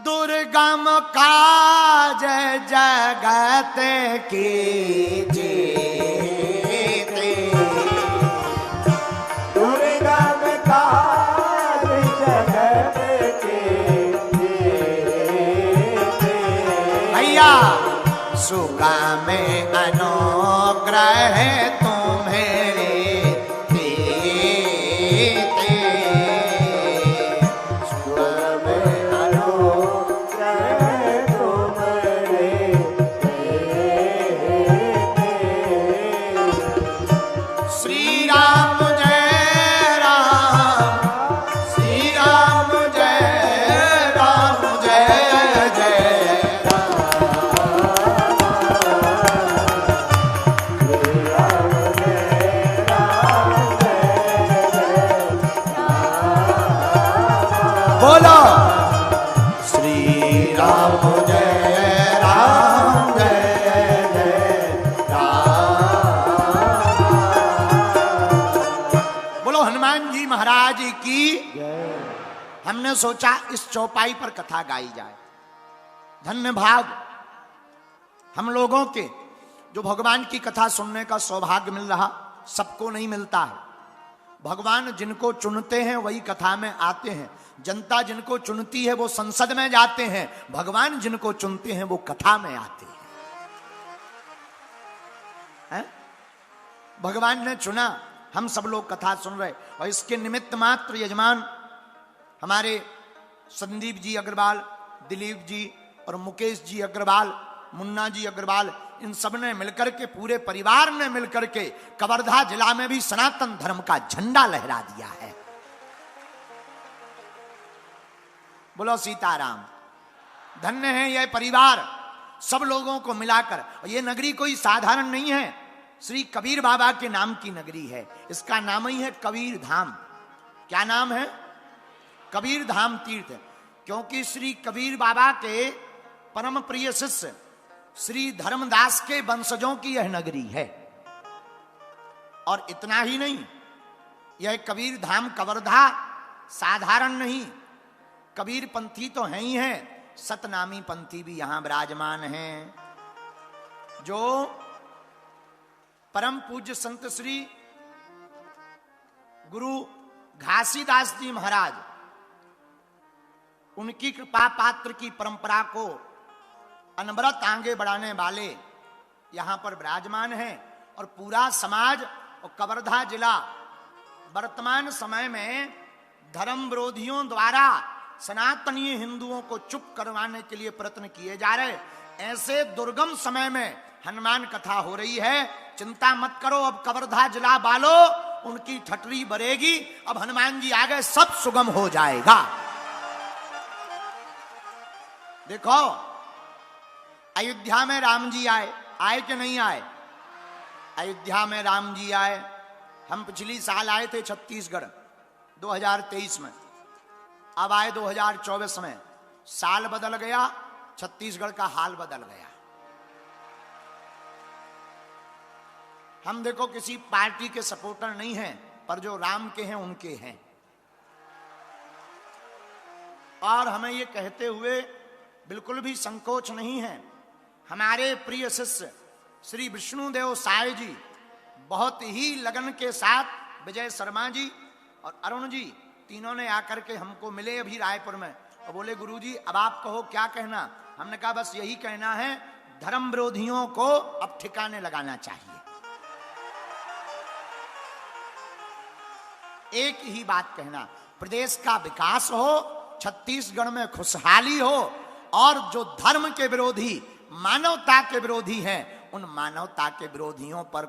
दुर्गम काज जगत की जीते, दुर्गम काज जगत के जीते। भैया सुगम अनुग्रह तुम्हें देते, सुगम अनुग्रह तुम्हारे देते। श्री राम जय राम, श्री राम जय राम, जय जय बोलो श्री राम जय राम, जय जय राम। बोलो हनुमान जी महाराज की। हमने सोचा इस चौपाई पर कथा गाई जाए। धन्य भाग हम लोगों के जो भगवान की कथा सुनने का सौभाग्य मिल रहा, सबको नहीं मिलता है। भगवान जिनको चुनते हैं वही कथा में आते हैं। जनता जिनको चुनती है वो संसद में जाते हैं। भगवान जिनको चुनते हैं वो कथा में आते हैं। भगवान ने चुना, हम सब लोग कथा सुन रहे, और इसके निमित्त मात्र यजमान हमारे संदीप जी अग्रवाल, दिलीप जी और मुकेश जी अग्रवाल, मुन्ना जी अग्रवाल, इन सब ने मिलकर के, पूरे परिवार ने मिलकर के कवर्धा जिला में भी सनातन धर्म का झंडा लहरा दिया है। बोलो सीताराम। धन्य है यह परिवार, सब लोगों को मिलाकर। और यह नगरी कोई साधारण नहीं है, श्री कबीर बाबा के नाम की नगरी है। इसका नाम ही है कबीर धाम। क्या नाम है? कबीर धाम तीर्थ। क्योंकि श्री कबीर बाबा के परम प्रिय शिष्य श्री धर्मदास के वंशजों की यह नगरी है। और इतना ही नहीं, यह कबीर धाम कवर्धा साधारण नहीं, कबीर पंथी तो हैं ही हैं, सतनामी पंथी भी यहां विराजमान हैं, जो परम पूज्य संत श्री गुरु घासीदास जी महाराज, उनकी कृपा पात्र की परंपरा को अनवरत आगे बढ़ाने वाले यहां पर विराजमान हैं। और पूरा समाज और कवर्धा जिला वर्तमान समय में धर्म विरोधियों द्वारा सनातनीय हिंदुओं को चुप करवाने के लिए प्रयत्न किए जा रहे। ऐसे दुर्गम समय में हनुमान कथा हो रही है। चिंता मत करो, अब कवर्धा जिला वालों उनकी ठटरी भरेगी। अब हनुमान जी आ गए, सब सुगम हो जाएगा। देखो अयोध्या में राम जी आए, आए कि नहीं आए? अयोध्या में राम जी आए। हम पिछली साल आए थे छत्तीसगढ़ 2023 में, अब आए 2024 में। साल बदल गया, छत्तीसगढ़ का हाल बदल गया। हम देखो किसी पार्टी के सपोर्टर नहीं हैं, पर जो राम के हैं उनके हैं। और हमें ये कहते हुए बिल्कुल भी संकोच नहीं है। हमारे प्रिय शिष्य श्री विष्णुदेव साय जी बहुत ही लगन के साथ, विजय शर्मा जी और अरुण जी, तीनों ने आकर के हमको मिले अभी रायपुर में और बोले गुरुजी अब आप कहो क्या कहना। हमने कहा बस यही कहना है, धर्म विरोधियों को अब ठिकाने लगाना चाहिए। एक ही बात कहना, प्रदेश का विकास हो, छत्तीसगढ़ में खुशहाली हो, और जो धर्म के विरोधी, मानवता के विरोधी हैं, उन मानवता के विरोधियों पर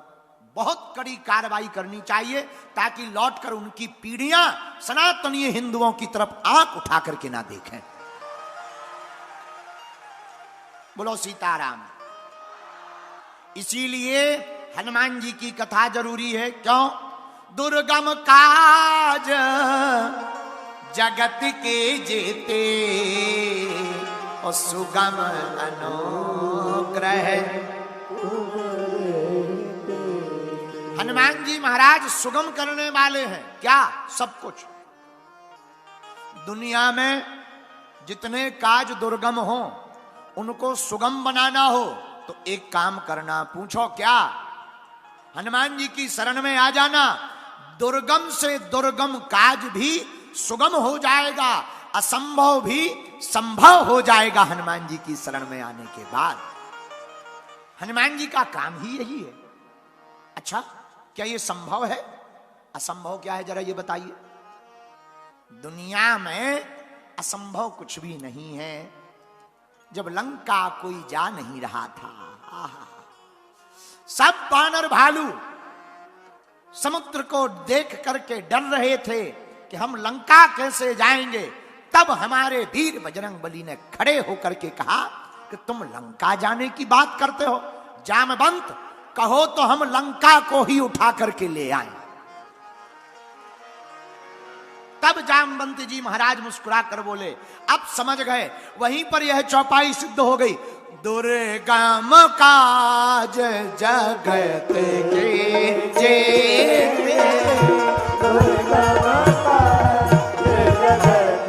बहुत कड़ी कार्रवाई करनी चाहिए, ताकि लौटकर उनकी पीढ़ियां सनातनीय हिंदुओं की तरफ आंख उठा करके ना देखें। बोलो सीताराम। इसीलिए हनुमान जी की कथा जरूरी है। क्यों? दुर्गम काज जगत के जेते और सुगम अनुग्रह। हनुमान जी महाराज सुगम करने वाले हैं। क्या? सब कुछ। दुनिया में जितने काज दुर्गम हो उनको सुगम बनाना हो तो एक काम करना, पूछो क्या? हनुमान जी की शरण में आ जाना, दुर्गम से दुर्गम काज भी सुगम हो जाएगा, असंभव भी संभव हो जाएगा हनुमान जी की शरण में आने के बाद। हनुमान जी का काम ही यही है। अच्छा, क्या ये संभव है? असंभव क्या है जरा ये बताइए। दुनिया में असंभव कुछ भी नहीं है। जब लंका कोई जा नहीं रहा था, सब बानर भालू समुद्र को देख करके डर रहे थे कि हम लंका कैसे जाएंगे, तब हमारे वीर बजरंगबली ने खड़े होकर के कहा कि तुम लंका जाने की बात करते हो, जामवंत कहो तो हम लंका को ही उठा करके ले आए। तब जामवंत जी महाराज मुस्कुरा कर बोले, अब समझ गए। वहीं पर यह चौपाई सिद्ध हो गई। दुर्गम काज जगत के जेते, दुर्गम काज जगत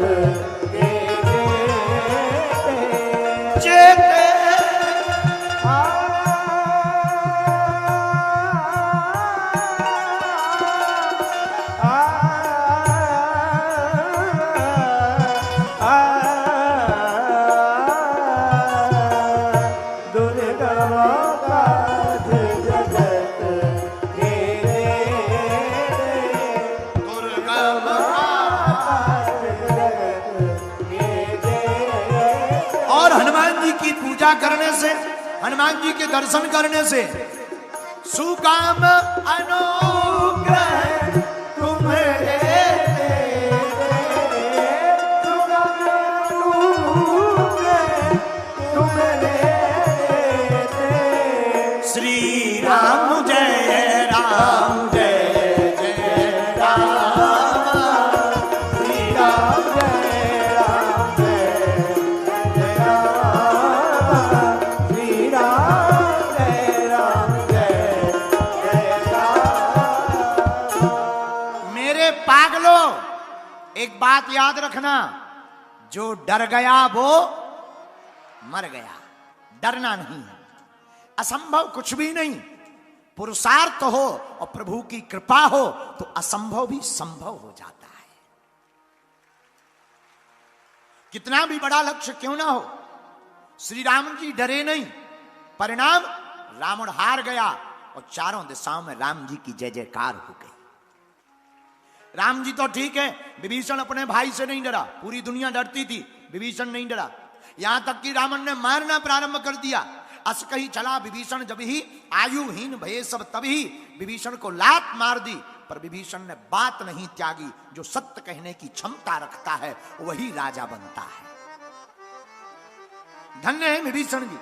के जेते और हनुमान जी की पूजा करने से, हनुमान जी के दर्शन करने से सुकाम अनुग्रह तुम्हें श्री राम जय राम जय जय राम, श्री राम जय राम जय राम, श्री राम जय राम जय जय राम। मेरे पागलों, एक बात याद रखना, जो डर गया वो मर गया। डरना नहीं है, असंभव कुछ भी नहीं। पुरुषार्थ हो और प्रभु की कृपा हो तो असंभव भी संभव हो जाता है। कितना भी बड़ा लक्ष्य क्यों ना हो, श्री राम जी डरे नहीं। परिणाम, रावण हार गया और चारों दिशाओं में राम जी की जय जयकार हो गई। राम जी तो ठीक है, विभीषण अपने भाई से नहीं डरा, पूरी दुनिया डरती थी, विभीषण नहीं डरा। यहां तक कि रावण ने मारना प्रारंभ कर दिया। अस कही चला विभीषण जब ही, आयुहीन भये सब तभी, विभीषण को लात मार दी। पर विभीषण ने बात नहीं त्यागी। जो सत्य कहने की क्षमता रखता है वही राजा बनता है। धन्य है विभीषण जी,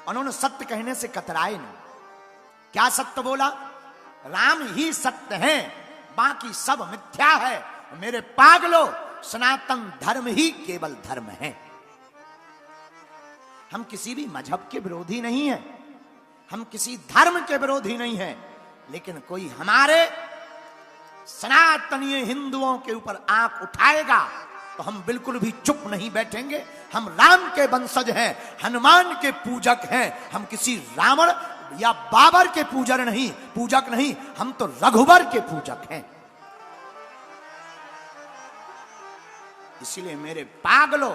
उन्होंने सत्य कहने से कतराए नहीं। क्या सत्य बोला? राम ही सत्य है, बाकी सब मिथ्या है। मेरे पागलों, सनातन धर्म ही केवल धर्म है। हम किसी भी मजहब के विरोधी नहीं हैं, हम किसी धर्म के विरोधी नहीं हैं, लेकिन कोई हमारे सनातनीय हिंदुओं के ऊपर आंख उठाएगा तो हम बिल्कुल भी चुप नहीं बैठेंगे। हम राम के वंशज हैं, हनुमान के पूजक हैं। हम किसी रावण या बाबर के पूजक नहीं, हम तो रघुवर के पूजक हैं। इसीलिए मेरे पागलों,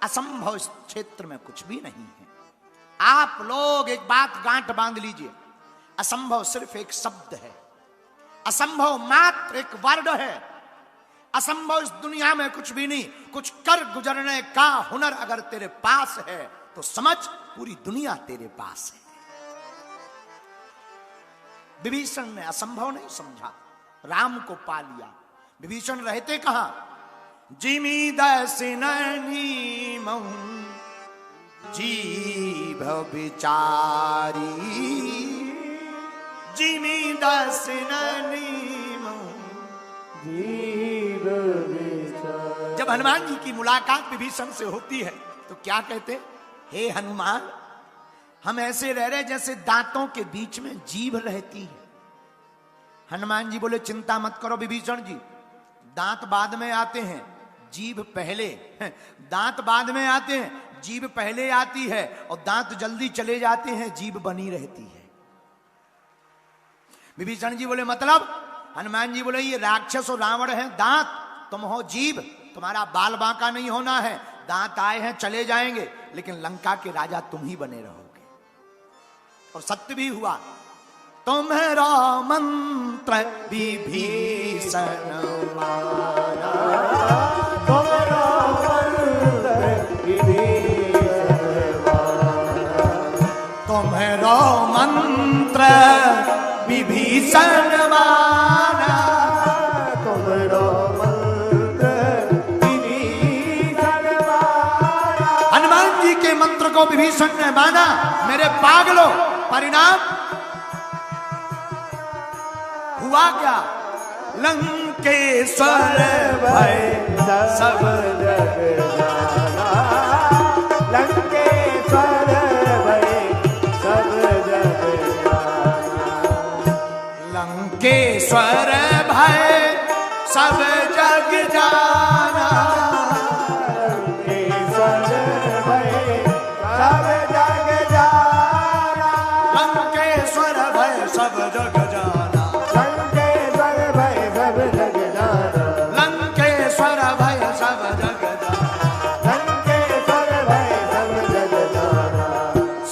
असंभव इस क्षेत्र में कुछ भी नहीं है। आप लोग एक बात गांठ बांध लीजिए, असंभव सिर्फ एक शब्द है, असंभव मात्र एक वर्ड है। असंभव इस दुनिया में कुछ भी नहीं। कुछ कर गुजरने का हुनर अगर तेरे पास है तो समझ पूरी दुनिया तेरे पास है। विभीषण ने असंभव नहीं समझा, राम को पा लिया। विभीषण रहते कहां? जिमी दसननी महु जीभ विचारी, जिमी दसननी महु जीव विचारी। जब हनुमान जी की मुलाकात विभीषण से होती है तो क्या कहते? हे हनुमान, हम ऐसे रह रहे जैसे दांतों के बीच में जीभ रहती है। हनुमान जी बोले चिंता मत करो विभीषण जी, दांत बाद में आते हैं, जीभ पहले, दांत बाद में आते हैं, जीभ पहले आती है, और दांत जल्दी चले जाते हैं, जीभ बनी रहती है। विभीषण जी बोले मतलब? हनुमान जी बोले ये राक्षस और रावण है दांत, तुम हो जीभ, तुम्हारा बाल बांका नहीं होना है। दांत आए हैं चले जाएंगे, लेकिन लंका के राजा तुम ही बने रहोगे। और सत्य भी हुआ। तुम्हारा मंत्र विभीषण माना, तुम्हारा मंत्र विभीषण माना, तुम्हारा मंत्र विभीषण माना, तुम्हारा मंत्र विभीषण माना। हनुमान जी के मंत्र को विभीषण ने माना। मेरे पागलों, परिणाम हुआ क्या? लंकेश्वर भय सब जग जाना, लंकेश्वर भय सब जग जाना, लंकेश्वर भय सब जग जाना, लंकेश्वर भय सब जग जाना, लंकेश्वर भय सब जग जाना, लंकेश्वर भय सब जग जाना, लंकेश्वर भय सब जग जाना, लंकेश्वर भय सब जग जाना।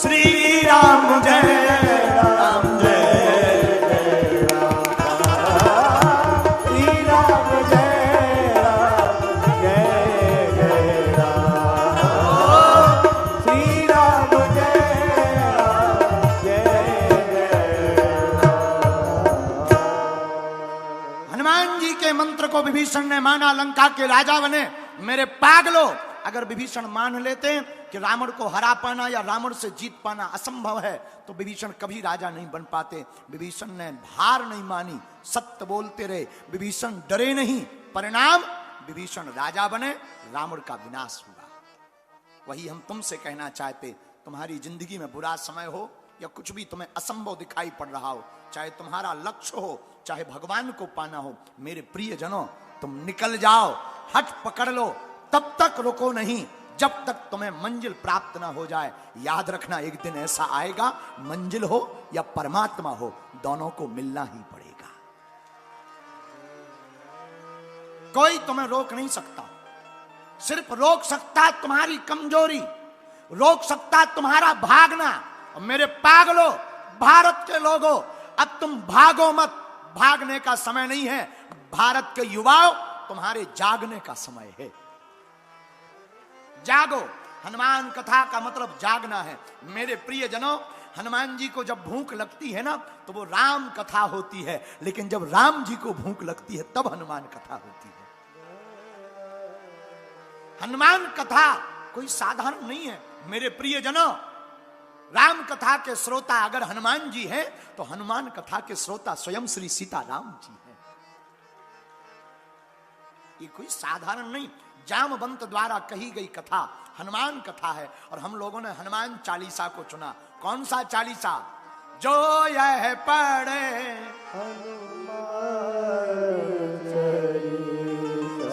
श्री राम जय राम जय श्री राम जय राम जय जय राम, श्री राम जय राम जय जय राम। हनुमान जी के मंत्र को विभीषण ने माना, लंका के राजा बने। मेरे पागलों, अगर विभीषण मान लेते कि रावण को हरा पाना या रावण से जीत पाना असंभव है, तो विभीषण कभी राजा नहीं बन पाते। विभीषण ने हार नहीं मानी, सत्य बोलते रहे, विभीषण डरे नहीं। परिणाम, विभीषण राजा बने, रावण का विनाश हुआ। वही हम तुमसे कहना चाहते, तुम्हारी जिंदगी में बुरा समय हो या कुछ भी तुम्हें असंभव दिखाई पड़ रहा हो, चाहे तुम्हारा लक्ष्य हो, चाहे भगवान को पाना हो, मेरे प्रिय जनों, तुम निकल जाओ, हट पकड़ लो, तब तक रुको नहीं जब तक तुम्हें मंजिल प्राप्त ना हो जाए। याद रखना, एक दिन ऐसा आएगा, मंजिल हो या परमात्मा हो, दोनों को मिलना ही पड़ेगा। कोई तुम्हें रोक नहीं सकता। सिर्फ रोक सकता तुम्हारी कमजोरी, रोक सकता तुम्हारा भागना। और मेरे पागलों, भारत के लोगों, अब तुम भागो मत, भागने का समय नहीं है। भारत के युवाओं, तुम्हारे जागने का समय है। जागो। हनुमान कथा का मतलब जागना है। मेरे प्रिय जनों, हनुमान जी को जब भूख लगती है ना, तो वो राम कथा होती है, लेकिन जब राम जी को भूख लगती है तब हनुमान कथा होती है। हनुमान कथा कोई साधारण नहीं है। मेरे प्रिय जनों, राम कथा के श्रोता अगर हनुमान जी हैं, तो हनुमान कथा के श्रोता स्वयं श्री सीताराम जी हैं। ये कोई साधारण नहीं, जामवंत द्वारा कही गई कथा हनुमान कथा है। और हम लोगों ने हनुमान चालीसा को चुना। कौन सा चालीसा? जो यह पढ़े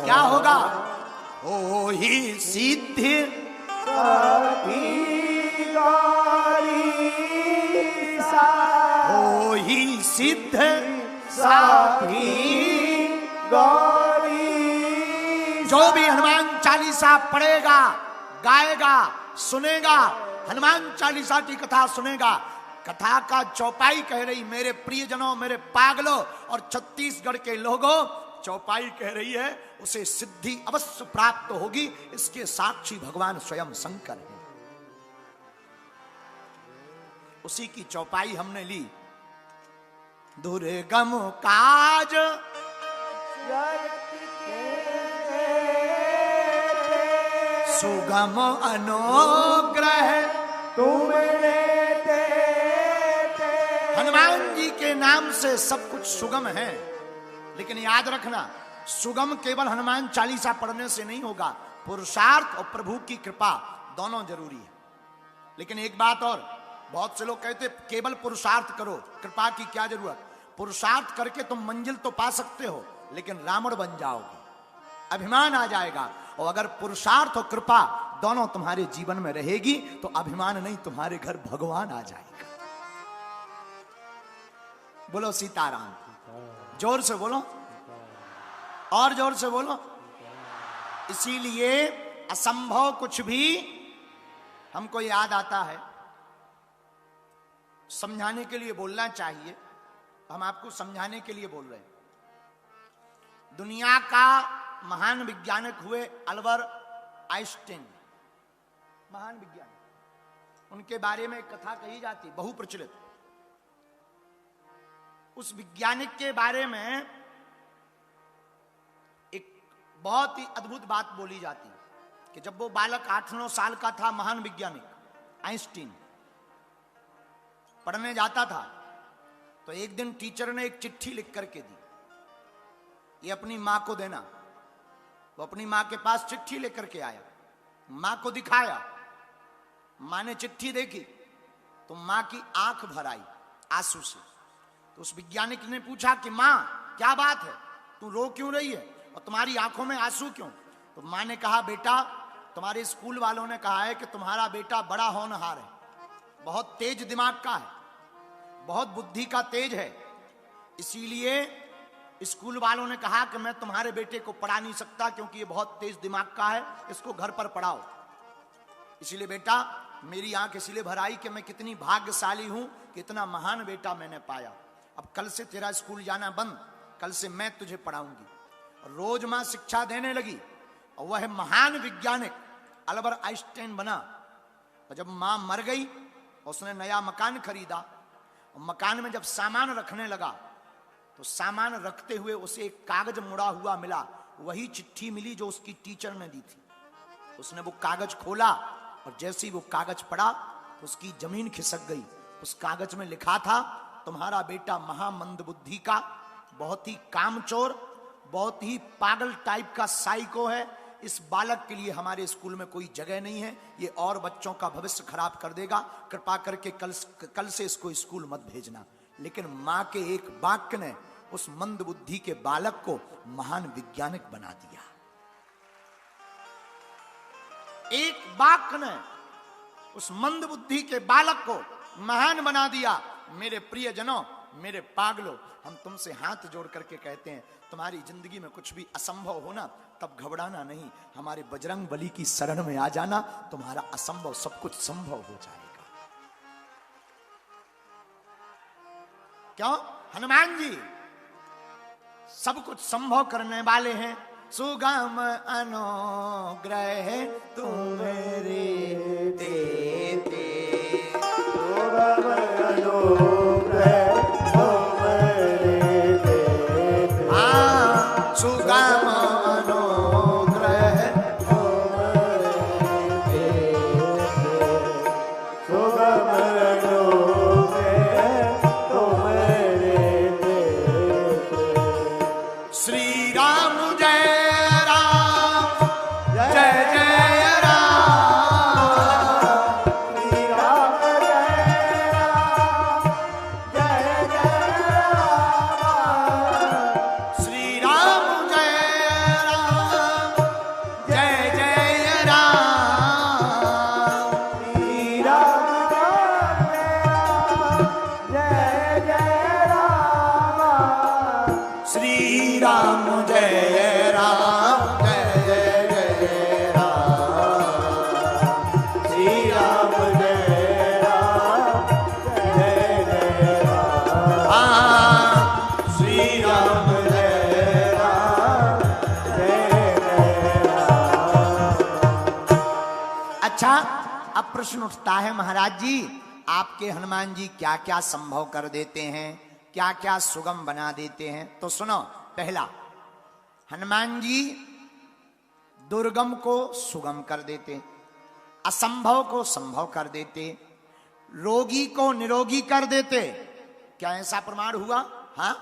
क्या होगा? हो ही सिद्धि हो ही सिद्ध साखी गौरी। जो भी हनुमान चालीसा पढ़ेगा, गाएगा, सुनेगा, हनुमान चालीसा की कथा सुनेगा, कथा का चौपाई कह रही, मेरे प्रियजनों, मेरे पागलों और छत्तीसगढ़ के लोगों, चौपाई कह रही है उसे सिद्धि अवश्य प्राप्त होगी। इसके साक्षी भगवान स्वयं शंकर हैं। उसी की चौपाई हमने ली। दुर्गम काज सुगम अनुग्रह तुमने हनुमान जी के नाम से सब कुछ सुगम है। लेकिन याद रखना, सुगम केवल हनुमान चालीसा पढ़ने से नहीं होगा, पुरुषार्थ और प्रभु की कृपा दोनों जरूरी है। लेकिन एक बात और, बहुत से लोग कहते केवल पुरुषार्थ करो, कृपा की क्या जरूरत? पुरुषार्थ करके तुम मंजिल तो पा सकते हो, लेकिन रावण बन जाओगे। अभिमान आ जाएगा। और अगर पुरुषार्थ और कृपा दोनों तुम्हारे जीवन में रहेगी तो अभिमान नहीं, तुम्हारे घर भगवान आ जाएगा। बोलो सीताराम, जोर से बोलो, और जोर से बोलो। इसीलिए असंभव कुछ भी हमको याद आता है, समझाने के लिए बोलना चाहिए। हम आपको समझाने के लिए बोल रहे हैं। दुनिया का महान वैज्ञानिक हुए अल्बर्ट आइंस्टीन, महान वैज्ञानिक। उनके बारे में कथा कही जाती, बहुप्रचलित। उस वैज्ञानिक के बारे में एक बहुत ही अद्भुत बात बोली जाती कि जब वो बालक 8-9 साल का था, महान वैज्ञानिक आइंस्टीन पढ़ने जाता था, तो एक दिन टीचर ने एक चिट्ठी लिख करके दी, ये अपनी मां को देना। वो अपनी मां के पास चिट्ठी लेकर के आया, मां को दिखाया। मां ने चिट्ठी देखी तो मां की आंख भर आई आंसू से। तो उस वैज्ञानिक ने पूछा कि मां क्या बात है, तू रो क्यों रही है और तुम्हारी आंखों में आंसू क्यों? तो मां ने कहा, बेटा तुम्हारे स्कूल वालों ने कहा है कि तुम्हारा बेटा बड़ा होनहार है, बहुत तेज दिमाग का है, बहुत बुद्धि का तेज है, इसीलिए स्कूल वालों ने कहा कि मैं तुम्हारे बेटे को पढ़ा नहीं सकता क्योंकि ये बहुत तेज दिमाग का है, इसको घर पर पढ़ाओ। इसीलिए बेटा मेरी आंख इसलिए भर आई कि मैं कितनी भाग्यशाली हूं कि इतना महान बेटा मैंने पाया। अब कल से तेरा स्कूल जाना बंद, कल से मैं तुझे पढ़ाऊंगी। रोज मां शिक्षा देने लगी और वह महान वैज्ञानिक अल्बर्ट आइंस्टाइन बना। और जब मां मर गई, उसने नया मकान खरीदा और मकान में जब सामान रखने लगा तो सामान रखते हुए उसे एक कागज मुड़ा हुआ मिला, वही चिट्ठी मिली जो उसकी टीचर ने दी थी। उसने वो कागज खोला और जैसे ही वो कागज पढ़ा तो उसकी जमीन खिसक गई। उस कागज में लिखा था, तुम्हारा बेटा महामंद बुद्धि का, बहुत ही कामचोर, बहुत ही पागल टाइप का साइको है। इस बालक के लिए हमारे स्कूल में कोई जगह नहीं है, ये और बच्चों का भविष्य खराब कर देगा, कृपा करके कल से इसको स्कूल मत भेजना। लेकिन मां के एक वाक्य ने उस मंद बुद्धि के बालक को महान वैज्ञानिक बना दिया। एक वाक्य ने उस मंद बुद्धि के बालक को महान बना दिया। मेरे प्रियजनों, मेरे पागलों, हम तुमसे हाथ जोड़ करके कहते हैं, तुम्हारी जिंदगी में कुछ भी असंभव होना तब घबराना नहीं, हमारे बजरंग बली की शरण में आ जाना, तुम्हारा असंभव सब कुछ संभव हो जाएगा। क्यों? हनुमान जी सब कुछ संभव करने वाले हैं। सुगम अनुग्रह तुम्हारे देते, सुगम अनुग्रह तुम्हारे देते, हाँ सुगम अनुग्रह तुम्हारे देते, सुगम अनुग्रह तुम्हारे देते। श्री राम जय राम जय जय राम, श्री राम जय राम जय जय राम, श्री राम जय राम जय जय राम, श्री राम जय जय राम, श्री राम जय राम जय जय राम, श्री राम जय राम जय जय राम, हाँ श्री राम जय राम जय जय राम। अच्छा, अब प्रश्न उठता है, महाराज जी आपके हनुमान जी क्या क्या संभव कर देते हैं, क्या क्या सुगम बना देते हैं? तो सुनो, पहला, हनुमान जी दुर्गम को सुगम कर देते, असंभव को संभव कर देते, रोगी को निरोगी कर देते। क्या ऐसा प्रमाण हुआ? हाँ,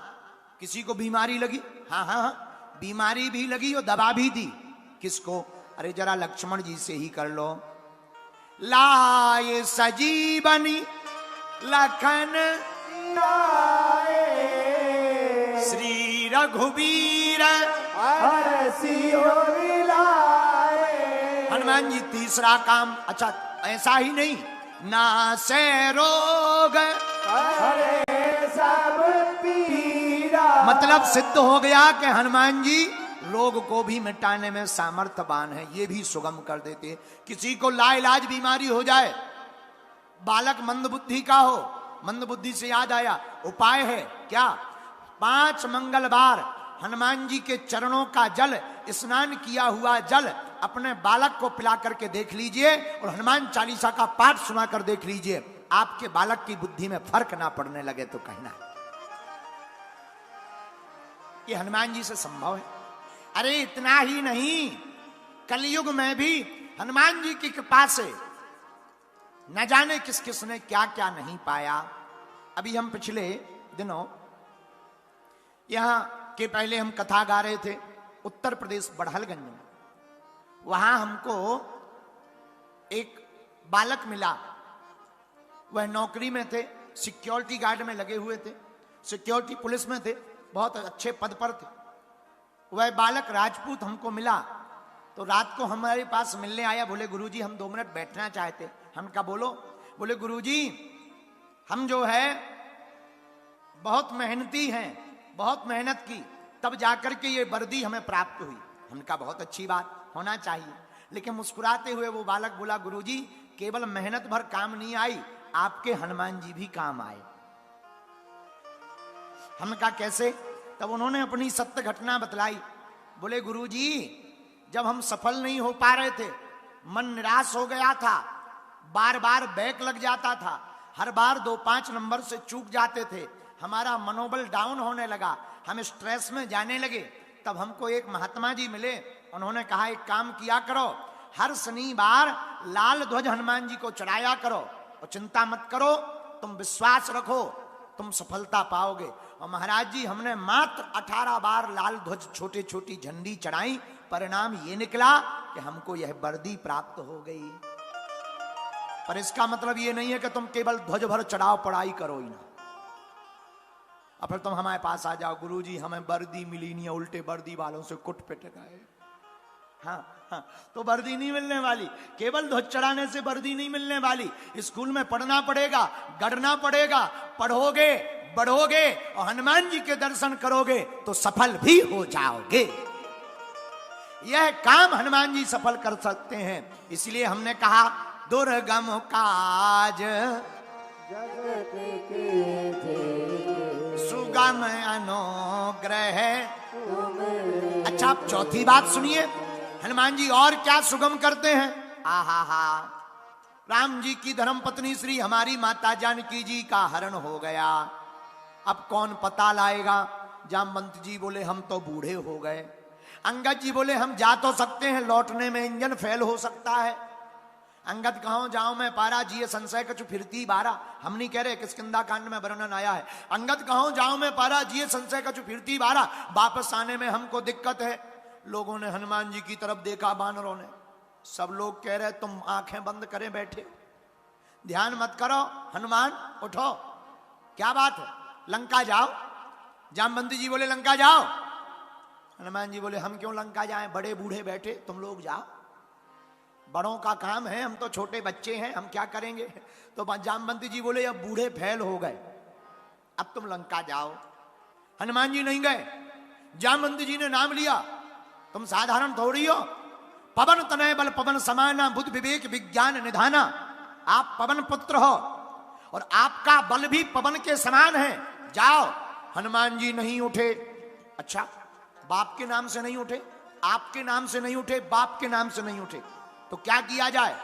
किसी को बीमारी लगी, हाँ हाँ हाँ, बीमारी भी लगी और दवा भी दी। किसको? अरे जरा लक्ष्मण जी से ही कर लो। लाए सजीवनी लखन लाए श्री रघुवीर। हरसियो लाए। हनुमान जी तीसरा काम, अच्छा ऐसा ही नहीं, नासे रोग, हरे सब पीरा। मतलब सिद्ध हो गया कि हनुमान जी रोग को भी मिटाने में सामर्थ्यवान है, ये भी सुगम कर देते हैं। किसी को लाइलाज बीमारी हो जाए, बालक मंदबुद्धि का हो, मंदबुद्धि से याद आया, उपाय है क्या? 5 मंगलवार हनुमान जी के चरणों का जल, स्नान किया हुआ जल अपने बालक को पिला करके देख लीजिए और हनुमान चालीसा का पाठ सुना कर देख लीजिए, आपके बालक की बुद्धि में फर्क ना पड़ने लगे तो कहना ये हनुमान जी से संभव है। अरे इतना ही नहीं, कलयुग में भी हनुमान जी की कृपा से न जाने किस किस ने क्या क्या नहीं पाया। अभी हम पिछले दिनों यहां के पहले हम कथा गा रहे थे उत्तर प्रदेश बड़हलगंज में, वहां हमको एक बालक मिला, वह नौकरी में थे, सिक्योरिटी गार्ड में लगे हुए थे, सिक्योरिटी पुलिस में थे, बहुत अच्छे पद पर थे। वह बालक राजपूत हमको मिला तो रात को हमारे पास मिलने आया, बोले गुरुजी हम 2 मिनट बैठना चाहते। हम कहा बोलो। बोले गुरुजी हम जो है बहुत मेहनती हैं, बहुत मेहनत की तब जाकर के ये वर्दी हमें प्राप्त हुई। हमने कहा बहुत अच्छी बात, होना चाहिए। लेकिन मुस्कुराते हुए वो बालक बोला गुरुजी केवल मेहनत भर काम नहीं आई, आपके हनुमान जी भी काम आए। हमने कहा कैसे? तब उन्होंने अपनी सत्य घटना बतलाई। बोले गुरुजी जब हम सफल नहीं हो पा रहे थे, मन निराश हो गया था, बार बार बैक लग जाता था, हर बार 2-5 नंबर से चूक जाते थे, हमारा मनोबल डाउन होने लगा, हम स्ट्रेस में जाने लगे। तब हमको एक महात्मा जी मिले, उन्होंने कहा एक काम किया करो, हर शनिवार लाल ध्वज हनुमान जी को चढ़ाया करो और चिंता मत करो, तुम विश्वास रखो, तुम सफलता पाओगे। और महाराज जी हमने मात्र 18 बार लाल ध्वज छोटी छोटी झंडी चढ़ाई, परिणाम ये निकला कि हमको यह वर्दी प्राप्त हो गई। पर इसका मतलब ये नहीं है कि तुम केवल ध्वज भर चढ़ाओ, पढ़ाई करो ही ना, और फिर तुम हमारे पास आ जाओ गुरुजी हमें वर्दी मिली नहीं है, उल्टे वर्दी वालों से कुट पिट गए। हाँ, तो वर्दी नहीं मिलने वाली, केवल ध्वज चढ़ाने से वर्दी नहीं मिलने वाली, स्कूल में पढ़ना पड़ेगा, गढ़ना पड़ेगा, पढ़ोगे बढ़ोगे और हनुमान जी के दर्शन करोगे तो सफल भी हो जाओगे। यह काम हनुमान जी सफल कर सकते हैं। इसलिए हमने कहा दुर्गम काज जगत के सुगम अनुग्रह। अच्छा आप चौथी बात सुनिए, हनुमान जी और क्या सुगम करते हैं। आहा, राम जी की धर्मपत्नी श्री हमारी माता जानकी जी का हरण हो गया, अब कौन पता लाएगा। जामवंत जी बोले हम तो बूढ़े हो गए। अंगद जी बोले हम जा तो सकते हैं, लौटने में इंजन फेल हो सकता है। अंगद कहो जाओ मैं पारा, जिये संशय कछु फिरती बारा। हम नहीं कह रहे, किष्किंधा कांड में वर्णन आया है। अंगद कहो जाओ मैं पारा, जिये संशय कछु फिरती बारा। वापस आने में हमको दिक्कत है। लोगों ने हनुमान जी की तरफ देखा, बानरों ने, सब लोग कह रहे तुम आंखें बंद करे बैठे, ध्यान मत करो, हनुमान उठो, क्या बात है, लंका जाओ। जामवंत जी बोले लंका जाओ। हनुमान जी बोले हम क्यों लंका जाएं, बड़े बूढ़े बैठे, तुम लोग जाओ, बड़ों का काम है, हम तो छोटे बच्चे हैं, हम क्या करेंगे। तो जामवंत जी बोले अब बूढ़े फैल हो गए, अब तुम लंका जाओ। हनुमान जी नहीं गए, जामवंत जी ने नाम लिया। तुम साधारण थोड़ी हो, पवन तनय बल पवन समाना, बुद्ध विवेक विज्ञान निधाना। आप पवन पुत्र हो और आपका बल भी पवन के समान है, जाओ। हनुमान जी नहीं उठे। अच्छा, बाप के नाम से नहीं उठे, आपके नाम से नहीं उठे, बाप के नाम से नहीं उठे, तो क्या किया जाए।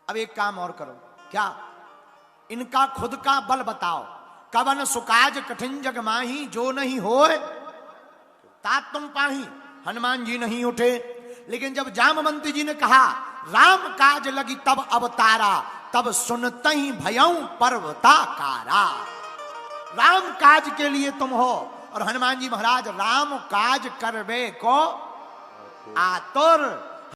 अब एक काम और करो, क्या, इनका खुद का बल बताओ। कवन सुकाज कठिन जग माही, जो नहीं होए तात तुम पाही। हनुमान जी नहीं उठे। लेकिन जब जामवंत जी ने कहा राम काज लगी तब अवतारा, तब सुनते ही भयं पर्वताकारा। राम काज के लिए तुम हो, और हनुमान जी महाराज राम काज करवे को आतुर।